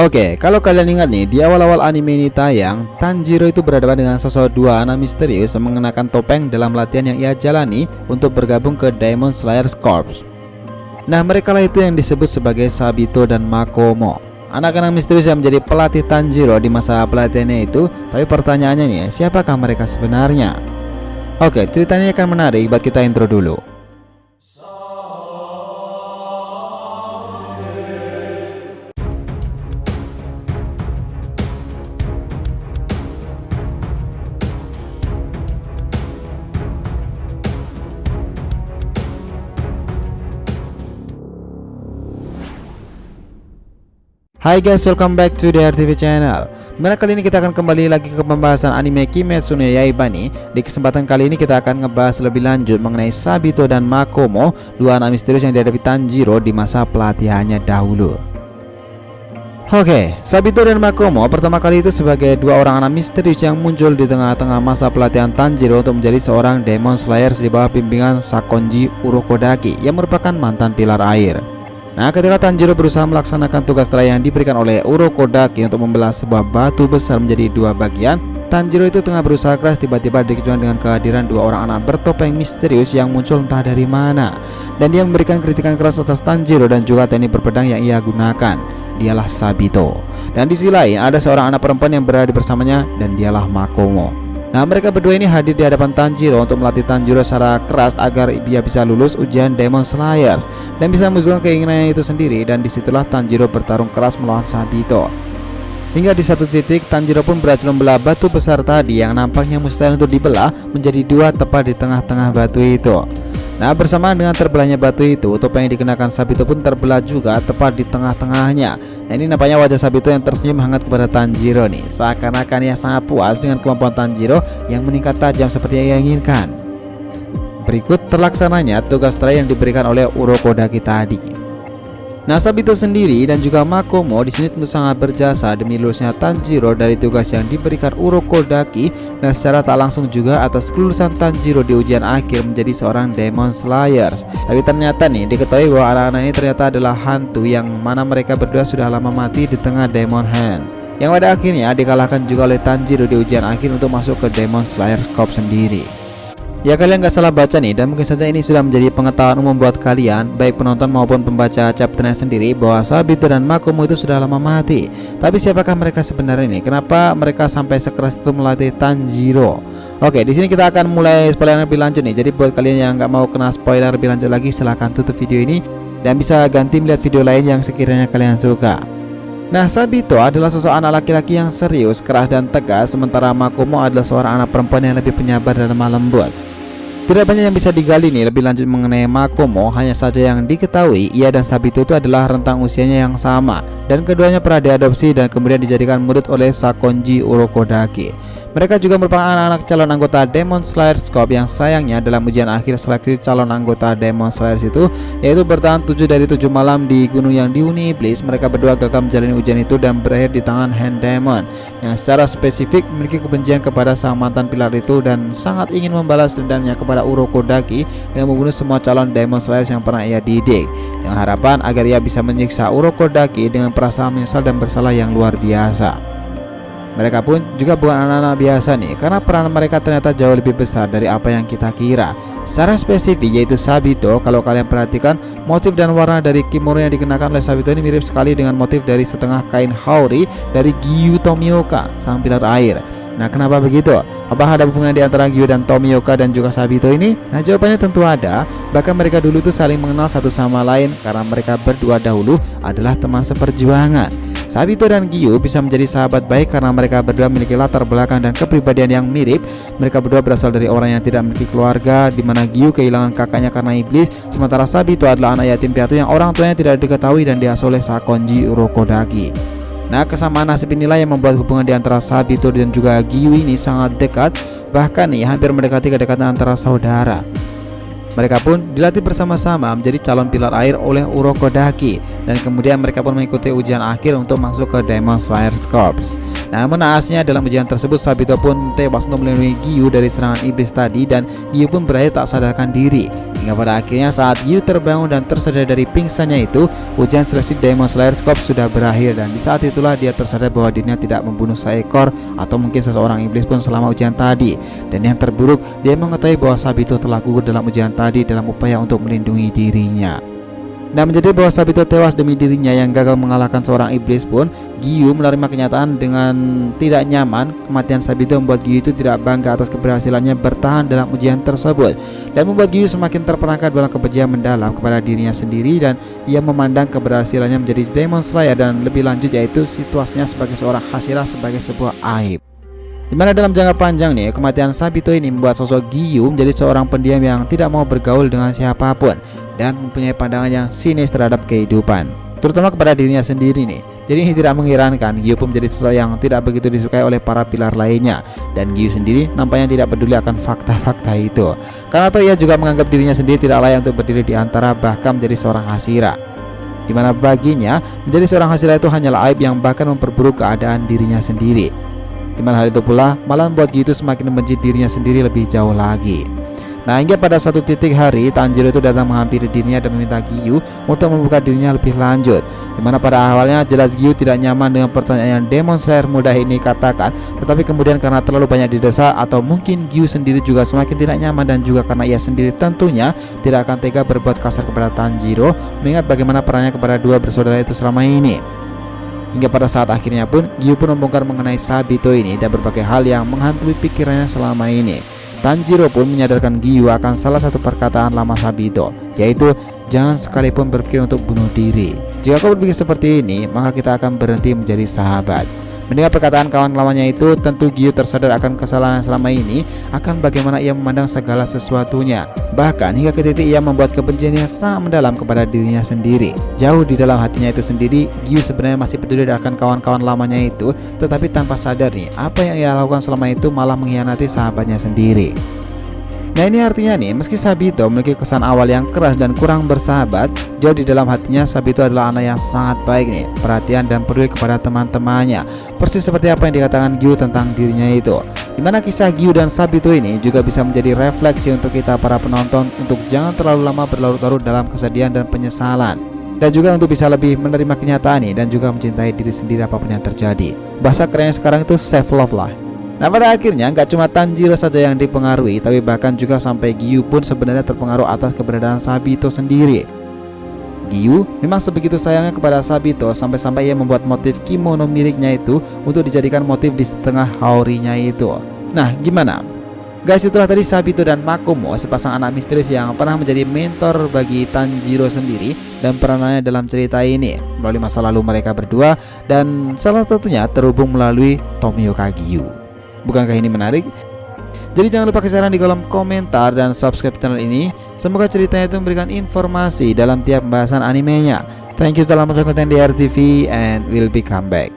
Oke, kalau kalian ingat nih, di awal-awal anime ini tayang, Tanjiro itu berhadapan dengan sosok dua anak misterius yang mengenakan topeng dalam latihan yang ia jalani untuk bergabung ke Demon Slayer Corps. Nah, mereka lah itu yang disebut sebagai Sabito dan Makomo. Anak-anak misterius yang menjadi pelatih Tanjiro di masa pelatihannya itu. Tapi pertanyaannya nih, siapakah mereka sebenarnya? Oke, ceritanya akan menarik, buat kita intro dulu. Hai guys, welcome back to the RTV channel. Dimana kali ini kita akan kembali lagi ke pembahasan anime Kimetsu no Yaiba nih. Di kesempatan kali ini kita akan ngebahas lebih lanjut mengenai Sabito dan Makomo, dua anak misterius yang dihadapi Tanjiro di masa pelatihannya dahulu. Oke, Sabito dan Makomo pertama kali itu sebagai dua orang anak misterius yang muncul di tengah-tengah masa pelatihan Tanjiro untuk menjadi seorang Demon Slayer di bawah bimbingan Sakonji Urokodaki yang merupakan mantan pilar air. Nah, ketika Tanjiro berusaha melaksanakan tugas terakhir yang diberikan oleh Urokodaki untuk membelah sebuah batu besar menjadi dua bagian, Tanjiro itu tengah berusaha keras, tiba-tiba dikejutkan dengan kehadiran dua orang anak bertopeng misterius yang muncul entah dari mana. Dan dia memberikan kritikan keras atas Tanjiro dan juga teknik berpedang yang ia gunakan. Dialah Sabito. Dan di sisi lain ada seorang anak perempuan yang berada bersamanya, dan dialah Makomo. Nah, mereka berdua ini hadir di hadapan Tanjiro untuk melatih Tanjiro secara keras agar dia bisa lulus ujian Demon Slayers dan bisa mewujudkan keinginannya itu sendiri. Dan disitulah Tanjiro bertarung keras melawan Sabito. Hingga di satu titik Tanjiro pun berhasil membelah batu besar tadi yang nampaknya mustahil untuk dibelah menjadi dua tepat di tengah-tengah batu itu. Nah, bersamaan dengan terbelahnya batu itu, topeng yang dikenakan Sabito pun terbelah juga tepat di tengah-tengahnya. Nah, ini nampaknya wajah Sabito yang tersenyum hangat kepada Tanjiro nih. Seakan-akan ia sangat puas dengan kemampuan Tanjiro yang meningkat tajam seperti yang ia inginkan. Berikut terlaksananya tugas terakhir yang diberikan oleh Urokodaki tadi. Nah, Sabito sendiri dan juga Makomo di sini tentu sangat berjasa demi lulusnya Tanjiro dari tugas yang diberikan Urokodaki, dan secara tak langsung juga atas kelulusan Tanjiro di ujian akhir menjadi seorang Demon Slayers. Tapi ternyata nih diketahui bahwa anak-anak ini ternyata adalah hantu yang mana mereka berdua sudah lama mati di tengah Demon Hand, yang pada akhirnya dikalahkan juga oleh Tanjiro di ujian akhir untuk masuk ke Demon Slayer Corps sendiri. Ya, kalian gak salah baca nih, dan mungkin saja ini sudah menjadi pengetahuan umum buat kalian, baik penonton maupun pembaca chapternya sendiri, bahwa Sabito dan Makomo itu sudah lama mati. Tapi siapakah mereka sebenarnya nih? Kenapa mereka sampai sekeras itu melatih Tanjiro? Oke, di sini kita akan mulai spoiler lebih lanjut nih. Jadi buat kalian yang nggak mau kena spoiler lebih lanjut lagi, silahkan tutup video ini dan bisa ganti melihat video lain yang sekiranya kalian suka. Nah, Sabito adalah sosok anak laki-laki yang serius, keras dan tegas, sementara Makomo adalah seorang anak perempuan yang lebih penyabar dan lemah lembut. Tidak banyak yang bisa digali nih lebih lanjut mengenai Makomo, hanya saja yang diketahui ia dan Sabito itu adalah rentang usianya yang sama, dan keduanya pernah diadopsi dan kemudian dijadikan murid oleh Sakonji Urokodaki. Mereka juga merupakan anak-anak calon anggota Demon Slayer Corps yang sayangnya dalam ujian akhir seleksi calon anggota Demon Slayer itu, yaitu bertahan 7 dari 7 malam di gunung yang dihuni iblis, mereka berdua gagal menjalani ujian itu dan berakhir di tangan Hand Demon yang secara spesifik memiliki kebencian kepada sang mantan pilar itu dan sangat ingin membalas dendamnya kepada Urokodaki dengan membunuh semua calon Demon Slayer yang pernah ia didik, dengan harapan agar ia bisa menyiksa Urokodaki dengan perasaan menyesal dan bersalah yang luar biasa. Mereka pun juga bukan anak-anak biasa nih, karena peran mereka ternyata jauh lebih besar dari apa yang kita kira. Secara spesifik yaitu Sabito, kalau kalian perhatikan motif dan warna dari kimono yang dikenakan oleh Sabito ini mirip sekali dengan motif dari setengah kain Haori dari Giyu Tomioka, sang pilar air. Nah, kenapa begitu? Apakah ada hubungan di antara Giyu dan Tomioka dan juga Sabito ini? Nah, jawabannya tentu ada. Bahkan mereka dulu tuh saling mengenal satu sama lain karena mereka berdua dahulu adalah teman seperjuangan. Sabito dan Giyu bisa menjadi sahabat baik karena mereka berdua memiliki latar belakang dan kepribadian yang mirip. Mereka berdua berasal dari orang yang tidak memiliki keluarga, di mana Giyu kehilangan kakaknya karena iblis, sementara Sabito adalah anak yatim piatu yang orang tuanya tidak diketahui dan diasuh oleh Sakonji Urokodaki. Nah, kesamaan nasib inilah yang membuat hubungan di antara Sabito dan juga Giyu ini sangat dekat, bahkan nih hampir mendekati kedekatan antara saudara. Mereka pun dilatih bersama-sama menjadi calon pilar air oleh Urokodaki, dan kemudian mereka pun mengikuti ujian akhir untuk masuk ke Demon Slayer Corps. Namun naasnya dalam ujian tersebut Sabito pun tewas untuk melindungi Giyu dari serangan iblis tadi, dan Giyu pun berakhir tak sadarkan diri. Hingga pada akhirnya saat Giyu terbangun dan tersadar dari pingsannya itu, ujian seleksi Demon Slayer Corps sudah berakhir, dan di saat itulah dia tersadar bahwa dirinya tidak membunuh seekor atau mungkin seseorang iblis pun selama ujian tadi. Dan yang terburuk, dia mengetahui bahwa Sabito telah gugur dalam ujian tadi dalam upaya untuk melindungi dirinya. Nah, menjadi bahwa Sabito tewas demi dirinya yang gagal mengalahkan seorang iblis pun, Giyu menerima kenyataan dengan tidak nyaman. Kematian Sabito membuat Giyu itu tidak bangga atas keberhasilannya bertahan dalam ujian tersebut, dan membuat Giyu semakin terperangkap dalam kebencian mendalam kepada dirinya sendiri, dan ia memandang keberhasilannya menjadi Demon Slayer dan lebih lanjut yaitu situasinya sebagai seorang Hashira sebagai sebuah aib. Dimana dalam jangka panjang nih, kematian Sabito ini membuat sosok Giyu menjadi seorang pendiam yang tidak mau bergaul dengan siapapun dan mempunyai pandangan yang sinis terhadap kehidupan, terutama kepada dirinya sendiri nih. Jadi ini tidak mengherankan, Giyu pun menjadi sosok yang tidak begitu disukai oleh para pilar lainnya, dan Giyu sendiri nampaknya tidak peduli akan fakta-fakta itu, karena atau ia juga menganggap dirinya sendiri tidak layak untuk berdiri di antara bahkan menjadi seorang Hashira, dimana baginya menjadi seorang Hashira itu hanyalah aib yang bahkan memperburuk keadaan dirinya sendiri. Dimana hal itu pula malah membuat Giyu itu semakin membenci dirinya sendiri lebih jauh lagi. Nah, hingga pada satu titik hari Tanjiro itu datang menghampiri dirinya dan meminta Giyu untuk membuka dirinya lebih lanjut. Dimana pada awalnya jelas Giyu tidak nyaman dengan pertanyaan yang Demon Slayer muda ini katakan, tetapi kemudian karena terlalu banyak didesak atau mungkin Giyu sendiri juga semakin tidak nyaman, dan juga karena ia sendiri tentunya tidak akan tega berbuat kasar kepada Tanjiro mengingat bagaimana perannya kepada dua bersaudara itu selama ini. Hingga pada saat akhirnya pun Giyu pun membongkar mengenai Sabito ini dan berbagai hal yang menghantui pikirannya selama ini. Tanjiro pun menyadarkan Giyu akan salah satu perkataan lama Sabito, yaitu jangan sekalipun berpikir untuk bunuh diri. Jika kau berpikir seperti ini, maka kita akan berhenti menjadi sahabat. Mendengar perkataan kawan lawannya itu, tentu Giyu tersadar akan kesalahan selama ini, akan bagaimana ia memandang segala sesuatunya. Bahkan hingga ke titik ia membuat kebencian yang sangat mendalam kepada dirinya sendiri. Jauh di dalam hatinya itu sendiri, Giyu sebenarnya masih peduli akan kawan-kawan lamanya itu, tetapi tanpa sadar nih, apa yang ia lakukan selama itu malah mengkhianati sahabatnya sendiri. Nah, ini artinya nih, meski Sabito memiliki kesan awal yang keras dan kurang bersahabat, jauh di dalam hatinya Sabito adalah anak yang sangat baik nih, perhatian dan peduli kepada teman-temannya, persis seperti apa yang dikatakan Giyu tentang dirinya itu. Dimana kisah Giyu dan Sabito ini juga bisa menjadi refleksi untuk kita para penonton untuk jangan terlalu lama berlarut-larut dalam kesedihan dan penyesalan, dan juga untuk bisa lebih menerima kenyataan ini dan juga mencintai diri sendiri apapun yang terjadi. Bahasa kerennya sekarang itu self love lah. Nah, pada akhirnya nggak cuma Tanjiro saja yang dipengaruhi, tapi bahkan juga sampai Giyu pun sebenarnya terpengaruh atas keberadaan Sabito sendiri. Giyu memang sebegitu sayangnya kepada Sabito sampai-sampai ia membuat motif kimono miliknya itu untuk dijadikan motif di setengah haorinya itu. Nah, gimana? Guys, itulah tadi Sabito dan Makomo, sepasang anak misterius yang pernah menjadi mentor bagi Tanjiro sendiri dan peranannya dalam cerita ini melalui masa lalu mereka berdua, dan salah satunya terhubung melalui Tomioka Giyu. Bukankah ini menarik? Jadi jangan lupa kasih saran di kolom komentar dan subscribe channel ini. Semoga ceritanya itu memberikan informasi dalam tiap pembahasan animenya. Thank you telah menonton konten di RTV and we'll be come back.